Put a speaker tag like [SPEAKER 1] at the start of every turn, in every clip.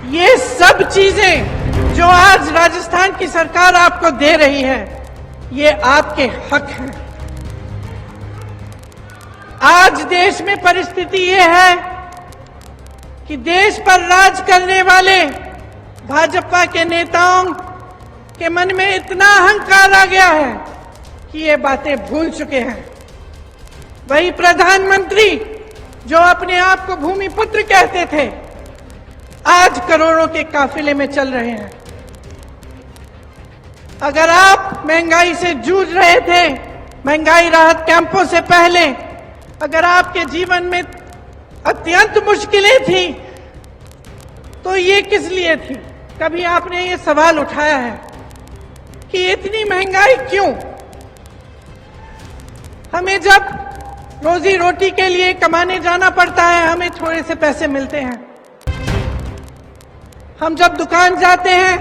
[SPEAKER 1] ये सब चीजें जो आज राजस्थान की सरकार आपको दे रही है, ये आपके हक हैं। आज देश में परिस्थिति ये है कि देश पर राज करने वाले भाजपा के नेताओं के मन में इतना अहंकार आ गया है कि ये बातें भूल चुके हैं। वही प्रधानमंत्री जो अपने आप को भूमिपुत्र कहते थे, आज करोड़ों के काफिले में चल रहे हैं। अगर आप महंगाई से जूझ रहे थे, महंगाई राहत कैंपों से पहले, अगर आपके जीवन में अत्यंत मुश्किलें थी, तो ये किस लिए थी? कभी आपने ये सवाल उठाया है कि इतनी महंगाई क्यों? हमें जब रोजी रोटी के लिए कमाने जाना पड़ता है, हमें थोड़े से पैसे मिलते हैं। हम जब दुकान जाते हैं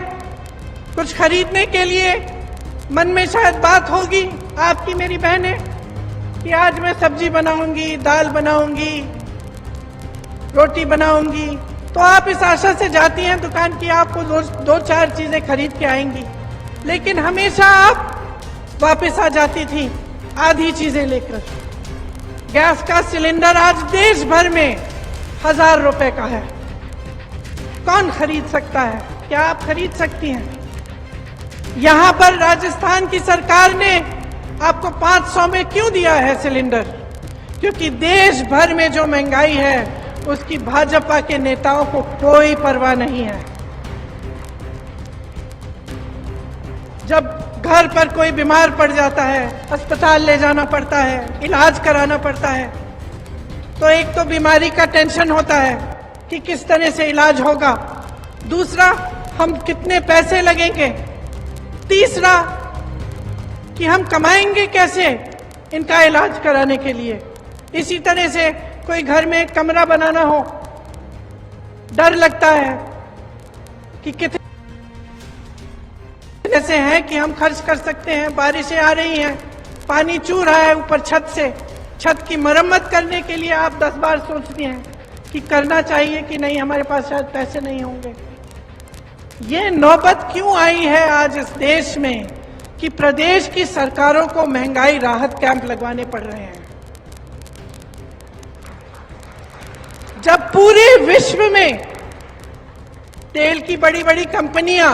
[SPEAKER 1] कुछ खरीदने के लिए, मन में शायद बात होगी आपकी मेरी बहनें कि आज मैं सब्जी बनाऊंगी, दाल बनाऊंगी, रोटी बनाऊंगी, तो आप इस आशा से जाती हैं दुकान की आपको दो चार चीजें खरीद के आएंगी, लेकिन हमेशा आप वापस आ जाती थी आधी चीजें लेकर। गैस का सिलेंडर आज देश भर में 1000 रुपए का है। कौन खरीद सकता है? क्या आप खरीद सकती हैं? यहां पर राजस्थान की सरकार ने आपको 500 में क्यों दिया है सिलेंडर? क्योंकि देश भर में जो महंगाई है उसकी भाजपा के नेताओं को कोई परवाह नहीं है। जब घर पर कोई बीमार पड़ जाता है, अस्पताल ले जाना पड़ता है, इलाज कराना पड़ता है, तो एक तो बीमारी का टेंशन होता है कि किस तरह से इलाज होगा, दूसरा हम कितने पैसे लगेंगे, तीसरा कि हम कमाएंगे कैसे इनका इलाज कराने के लिए। इसी तरह से कोई घर में एक कमरा बनाना हो, डर लगता है कि कितने ऐसे हैं कि हम खर्च कर सकते हैं। बारिशें आ रही हैं, पानी चू रहा है ऊपर छत से, छत की मरम्मत करने के लिए आप 10 बार सोचती हैं कि करना चाहिए कि नहीं, हमारे पास शायद पैसे नहीं होंगे। ये नौबत क्यों आई है आज इस देश में कि प्रदेश की सरकारों को महंगाई राहत कैंप लगवाने पड़ रहे हैं, जब पूरे विश्व में तेल की बड़ी बड़ी कंपनियां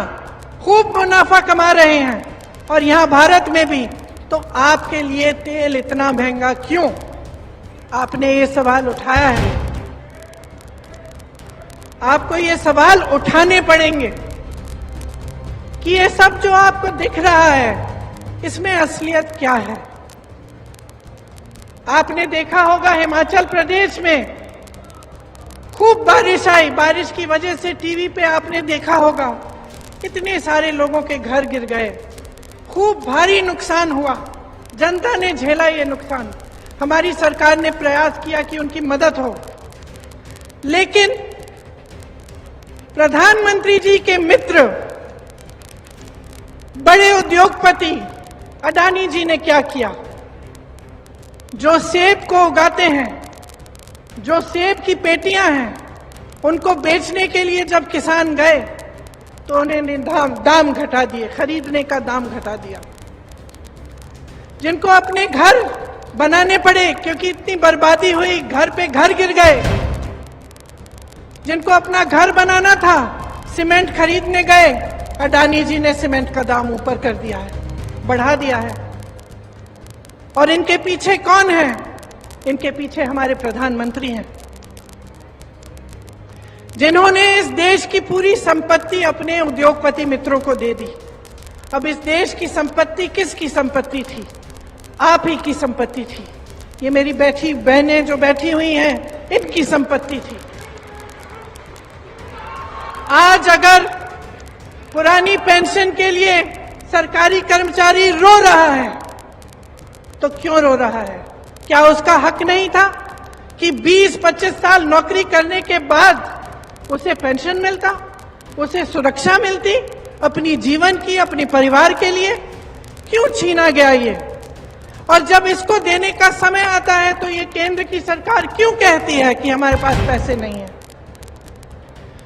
[SPEAKER 1] खूब मुनाफा कमा रहे हैं और यहां भारत में भी, तो आपके लिए तेल इतना महंगा क्यों? आपने ये सवाल उठाया है। आपको ये सवाल उठाने पड़ेंगे कि ये सब जो आपको दिख रहा है इसमें असलियत क्या है। आपने देखा होगा हिमाचल प्रदेश में खूब बारिश आई, बारिश की वजह से टीवी पे आपने देखा होगा इतने सारे लोगों के घर गिर गए, खूब भारी नुकसान हुआ, जनता ने झेला ये नुकसान। हमारी सरकार ने प्रयास किया कि उनकी मदद हो, लेकिन प्रधानमंत्री जी के मित्र बड़े उद्योगपति अडानी जी ने क्या किया? जो सेब को उगाते हैं, जो सेब की पेटियां हैं, उनको बेचने के लिए जब किसान गए तो उन्होंने दाम घटा दिए, खरीदने का दाम घटा दिया। जिनको अपने घर बनाने पड़े क्योंकि इतनी बर्बादी हुई, घर पे घर गिर गए, जिनको अपना घर बनाना था, सीमेंट खरीदने गए, अडानी जी ने सीमेंट का दाम ऊपर कर दिया है, बढ़ा दिया है। और इनके पीछे कौन है? इनके पीछे हमारे प्रधानमंत्री हैं, जिन्होंने इस देश की पूरी संपत्ति अपने उद्योगपति मित्रों को दे दी। अब इस देश की संपत्ति किसकी संपत्ति थी? आप ही की संपत्ति थी। ये मेरी बैठी बहनें जो बैठी हुई हैं, इनकी संपत्ति थी। आज अगर पुरानी पेंशन के लिए सरकारी कर्मचारी रो रहा है, तो क्यों रो रहा है? क्या उसका हक नहीं था कि 20-25 साल नौकरी करने के बाद उसे पेंशन मिलता, उसे सुरक्षा मिलती अपनी जीवन की, अपने परिवार के लिए? क्यों छीना गया ये? और जब इसको देने का समय आता है तो ये केंद्र की सरकार क्यों कहती है कि हमारे पास पैसे नहीं है?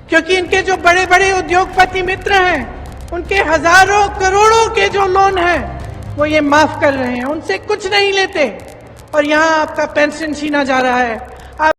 [SPEAKER 1] क्योंकि इनके जो बड़े बड़े उद्योगपति मित्र हैं उनके हजारों करोड़ों के जो लोन हैं वो ये माफ कर रहे हैं, उनसे कुछ नहीं लेते और यहाँ आपका पेंशन छीना जा रहा है।